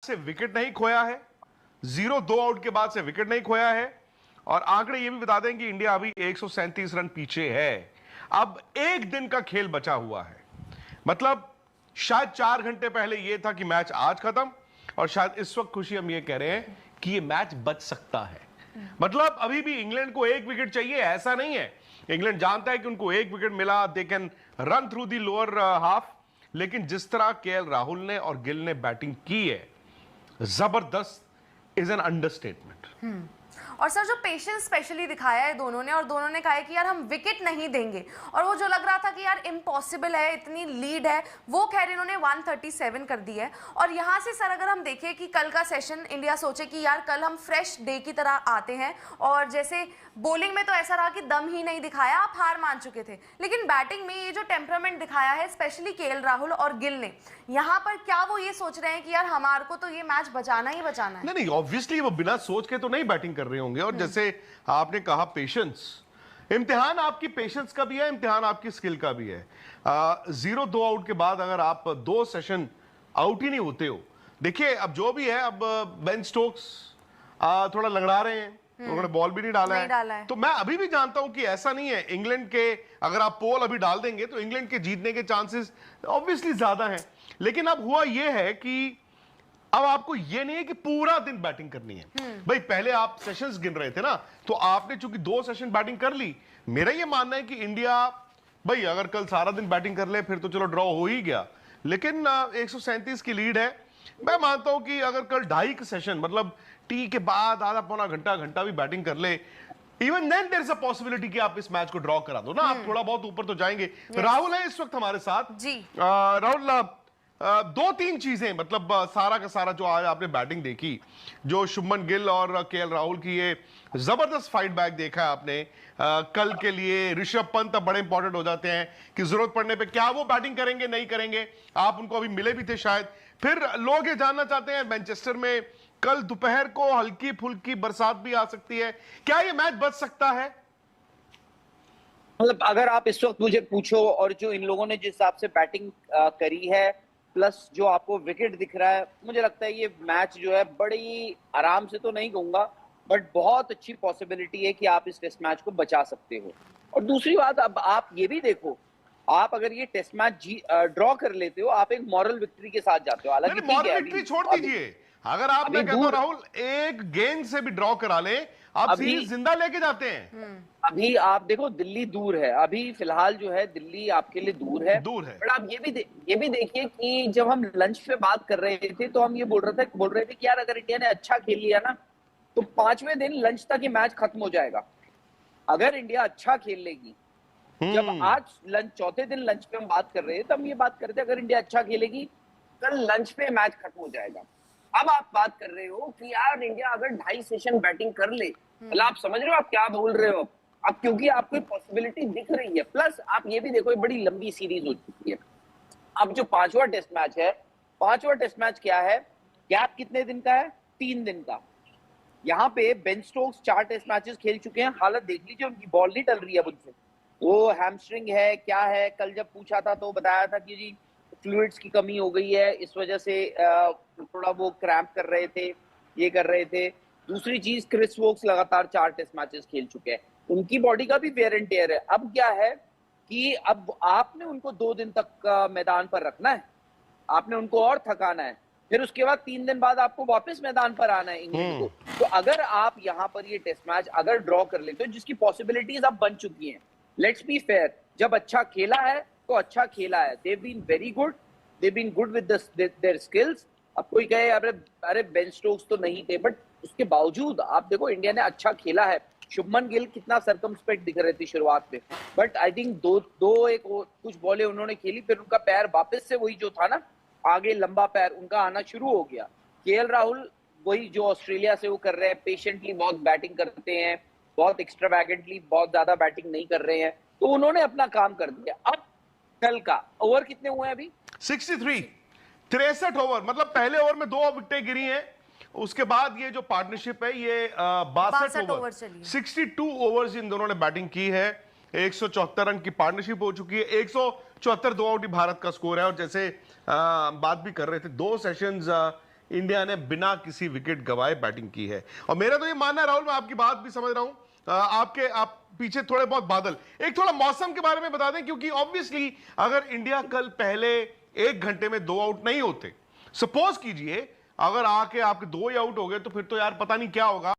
से विकेट नहीं खोया है, 0-2 आउट के बाद से विकेट नहीं खोया है। और आंकड़े ये भी बता दें कि इंडिया अभी 137 रन पीछे है। अब एक दिन का खेल बचा हुआ है, मतलब शायद 4 घंटे पहले यह था कि मैच आज खत्म, और शायद इस वक्त खुशी हम ये कह रहे हैं कि ये मैच बच सकता है। मतलब अभी भी इंग्लैंड को एक विकेट चाहिए, ऐसा नहीं है। इंग्लैंड जानता है कि उनको एक विकेट मिला, they can run through the lower half. लेकिन जिस तरह केएल राहुल ने और गिल ने बैटिंग की है, जबरदस्त इज एन अंडरस्टेटमेंट। और सर जो पेशेंस स्पेशली दिखाया है दोनों ने, और दोनों ने कहा है कि यार हम विकेट नहीं देंगे, और वो जो लग रहा था कि यार इम्पॉसिबल है, इतनी लीड है, वो खैर इन्होंने 137 कर दी है। और यहाँ से सर अगर हम देखें कि कल का सेशन इंडिया सोचे कि यार कल हम फ्रेश डे की तरह आते हैं, और जैसे बॉलिंग में तो ऐसा रहा कि दम ही नहीं दिखाया, आप हार मान चुके थे, लेकिन बैटिंग में ये जो टेम्परामेंट दिखाया है स्पेशली केएल राहुल और गिल ने, यहाँ पर क्या वो ये सोच रहे हैं कि यार हमारे को तो ये मैच बचाना ही बचाना है? नहीं, ऑब्वियसली वो बिना सोच के तो नहीं बैटिंग कर रहे होंगे। और जैसे आपने कहा पेशेंस, इम्तिहान आपकी पेशेंस का भी है, इम्तिहान आपकी स्किल का भी है। 0-2 आउट के बाद अगर आप 2 सेशन आउट ही नहीं होते हो, देखिए अब जो भी है, अब बेन स्टोक्स थोड़ा लंगड़ा रहे हैं, उन्होंने बॉल भी नहीं डाला है। तो मैं अभी भी जानता हूं कि ऐसा नहीं है। इंग्लैंड के अगर आप पोल अभी डाल देंगे तो इंग्लैंड के जीतने के चांसेस ऑब्वियसली ज्यादा हैं। लेकिन अब हुआ यह है कि अब आपको यह नहीं है कि पूरा दिन बैटिंग करनी है। भाई पहले आप सेशंस गिन रहे थे ना, तो आपने चूंकि 2 सेशन बैटिंग कर ली। मेरा यह मानना है कि इंडिया भाई अगर कल सारा दिन बैटिंग कर ले फिर तो चलो ड्रॉ हो ही गया, लेकिन 137 की लीड है। मैं मानता हूं कि अगर कल 2.5 सेशन, मतलब टी के बाद आधा पौना घंटा भी बैटिंग कर ले, even then there is a possibility कि आप इस मैच को ड्रॉ करा दो ना, आप थोड़ा बहुत ऊपर तो जाएंगे। राहुल है इस वक्त हमारे साथ जी। राहुल, 2-3 चीजें, मतलब सारा का सारा जो आज आपने बैटिंग देखी, जो शुभमन गिल और केएल राहुल की ये जबरदस्त फाइट बैक देखा है आपने, कल के लिए ऋषभ पंत अब बड़े इंपॉर्टेंट हो जाते हैं कि जरूरत पड़ने पे क्या वो बैटिंग करेंगे नहीं करेंगे। आप उनको अभी मिले भी थे शायद। फिर लोग ये जानना चाहते हैं मैनचेस्टर में कल दोपहर को हल्की फुल्की बरसात भी आ सकती है, क्या ये मैच बच सकता है? मतलब अगर आप इस वक्त मुझे पूछो, और जो इन लोगों ने जिस हिसाब से बैटिंग करी है, प्लस जो आपको विकेट दिख रहा है, मुझे लगता है ये मैच जो है बड़ी आराम से तो नहीं कहूंगा, बट बहुत अच्छी पॉसिबिलिटी है कि आप इस टेस्ट मैच को बचा सकते हो। और दूसरी बात, अब आप ये भी देखो, आप अगर ये टेस्ट मैच ड्रॉ कर लेते हो, आप एक मॉरल विक्ट्री के साथ जाते हो। हालांकि मॉरल विक्ट्री छोड़ दीजिए, अगर आप, मैं कहता हूं राहुल, एक गेंद से भी ड्रॉ करा ले, आप सीरीज जिंदा लेके जाते हैं। अभी आप देखो दिल्ली दूर है, अभी फिलहाल जो है दिल्ली आपके लिए दूर है। बट आप ये भी देखिए कि जब हम लंच पे बात कर रहे थे तो हम ये बोल रहे थे कि यार अगर इंडिया ने अच्छा खेल लिया ना तो 5वें दिन लंच तक ये मैच खत्म हो जाएगा। अगर इंडिया अच्छा खेल लेगी, जब आज लंच, चौथे दिन लंच पे हम बात कर रहे हैं, तो हम ये बात करते हैं अगर इंडिया अच्छा खेलेगी कल लंच पे मैच खत्म हो जाएगा। अब आप बात कर रहे हो कि यार इंडिया अगर 2.5 सेशन बैटिंग कर ले, मतलब आप समझ रहे हो आप क्या बोल रहे हो? अब क्योंकि आपको पॉसिबिलिटी दिख रही है, प्लस आप ये भी देखो, ये बड़ी लंबी सीरीज हो चुकी है। अब जो 5वां टेस्ट मैच है, 5वां टेस्ट मैच क्या है, गैप कितने दिन का है? 3 दिन का। यहाँ पे बेन स्टोक्स 4 टेस्ट मैचेस खेल चुके हैं, हालत देख लीजिए उनकी, बॉल नहीं टल रही है मुझसे, वो हैमस्ट्रिंग है क्या है? कल जब पूछा था तो बताया था कि जी फ्लूइड्स की कमी हो गई है, इस वजह से थोड़ा वो क्रैम्प कर रहे थे, ये कर रहे थे। दूसरी चीज, क्रिस वोक्स लगातार 4 टेस्ट मैचेस खेल चुके हैं, उनकी बॉडी का भी वेयर एंड टेयर है। अब क्या है कि अब आपने उनको 2 दिन तक मैदान पर रखना है, आपने उनको और थकाना है, फिर उसके बाद 3 दिन बाद आपको वापस मैदान पर आना है इंग्लैंड को। तो अगर आप यहाँ पर ये टेस्ट मैच अगर ड्रॉ कर लेते हो, जिसकी पॉसिबिलिटीज अब बन चुकी हैं, लेट्स बी फेयर, जब अच्छा खेला है तो अच्छा खेला है, they been very good, they been good with their skills. अब कोई कहे अरे बेन स्टोक्स तो नहीं थे, बट उसके बावजूद आप देखो इंडिया ने अच्छा खेला है। शुभमन गिल कितना सर्कमस्पेक्ट दिख रहे थे शुरुआत में, बट आई थिंक कुछ बॉलें उन्होंने खेली, फिर उनका पैर वापस से वही जो था ना आगे लंबा पैर उनका आना शुरू हो गया। केएल राहुल वही जो ऑस्ट्रेलिया से वो कर रहे हैं, पेशेंटली बहुत बैटिंग करते हैं, बहुत एक्स्ट्रावैगेंटली बहुत ज्यादा बैटिंग नहीं कर रहे हैं, तो उन्होंने अपना काम कर दिया। अब कल का ओवर कितने हुए हैं अभी? 63 ओवर, मतलब पहले ओवर में 2 विकेटें गिरी हैं, उसके बाद ये जो पार्टनरशिप है ये 62 ओवर 62 ओवर्स इन दोनों ने बैटिंग की है। 174 रन की पार्टनरशिप हो चुकी है, 174 2 आउट ही भारत का स्कोर है। और जैसे बात भी कर रहे थे, 2 सेशंस इंडिया ने बिना किसी विकेट गवाए बैटिंग की है। और मेरा तो ये मानना है राहुल, मैं आपकी बात भी समझ रहा हूं, आप पीछे थोड़े बहुत बादल, एक थोड़ा मौसम के बारे में बता दें, क्योंकि ऑब्वियसली अगर इंडिया कल पहले 1 घंटे में 2 आउट नहीं होते, सपोज कीजिए अगर आके आपके 2 ही आउट हो गए, तो फिर तो यार पता नहीं क्या होगा।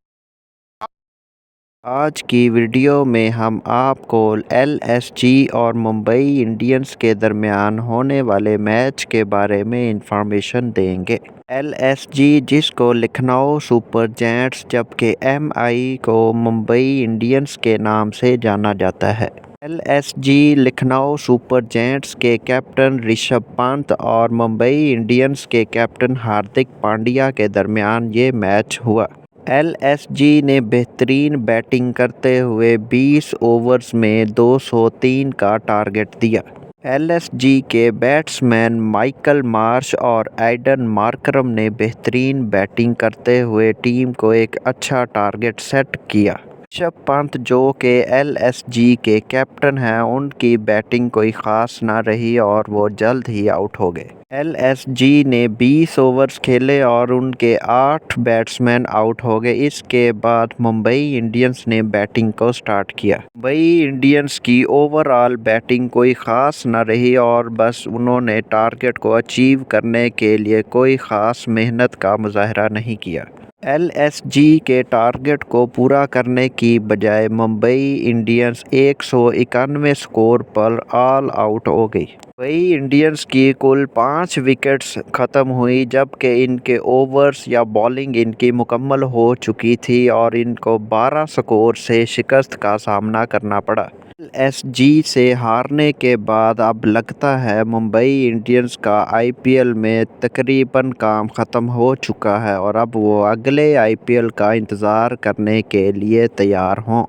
आज की वीडियो में हम आपको LSG और मुंबई इंडियंस के दरमियान होने वाले मैच के बारे में इंफॉर्मेशन देंगे। LSG जिसको लखनऊ सुपर जायंट्स जबकि MI को मुंबई इंडियंस के नाम से जाना जाता है। LSG लखनऊ सुपर जायंट्स के कैप्टन ऋषभ पंत और मुंबई इंडियंस के कैप्टन हार्दिक पांड्या के दरमियान ये मैच हुआ। LSG ने बेहतरीन बैटिंग करते हुए 20 ओवर्स में 203 का टारगेट दिया। LSG के बैट्समैन माइकल मार्श और एडन मार्करम ने बेहतरीन बैटिंग करते हुए टीम को एक अच्छा टारगेट सेट किया। ऋषभ पंत जो कि LSG के कैप्टन हैं, उनकी बैटिंग कोई ख़ास ना रही और वो जल्द ही आउट हो गए। LSG ने 20 ओवर्स खेले और उनके 8 बैट्समैन आउट हो गए। इसके बाद मुंबई इंडियंस ने बैटिंग को स्टार्ट किया। मुंबई इंडियंस की ओवरऑल बैटिंग कोई ख़ास ना रही और बस उन्होंने टारगेट को अचीव करने के लिए कोई ख़ास मेहनत का मुजाहरा नहीं किया। LSG के टारगेट को पूरा करने की बजाय मुंबई इंडियंस 191 स्कोर पर ऑल आउट हो गई। मुंबई इंडियंस की कुल 5 विकेट्स ख़त्म हुई, जबकि इनके ओवर्स या बॉलिंग इनकी मुकम्मल हो चुकी थी और इनको 12 स्कोर से शिकस्त का सामना करना पड़ा। LSG से हारने के बाद अब लगता है मुंबई इंडियंस का IPL में तकरीबन काम ख़त्म हो चुका है और अब वो अगले IPL का इंतज़ार करने के लिए तैयार हों।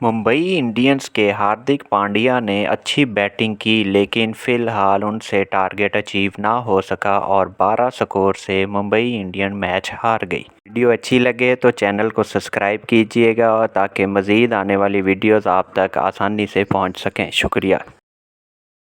मुंबई इंडियंस के हार्दिक पांड्या ने अच्छी बैटिंग की, लेकिन फ़िलहाल उनसे टारगेट अचीव ना हो सका और 12 स्कोर से मुंबई इंडियन मैच हार गई। वीडियो अच्छी लगे तो चैनल को सब्सक्राइब कीजिएगा ताकि मज़ीद आने वाली वीडियोस आप तक आसानी से पहुंच सकें। शुक्रिया।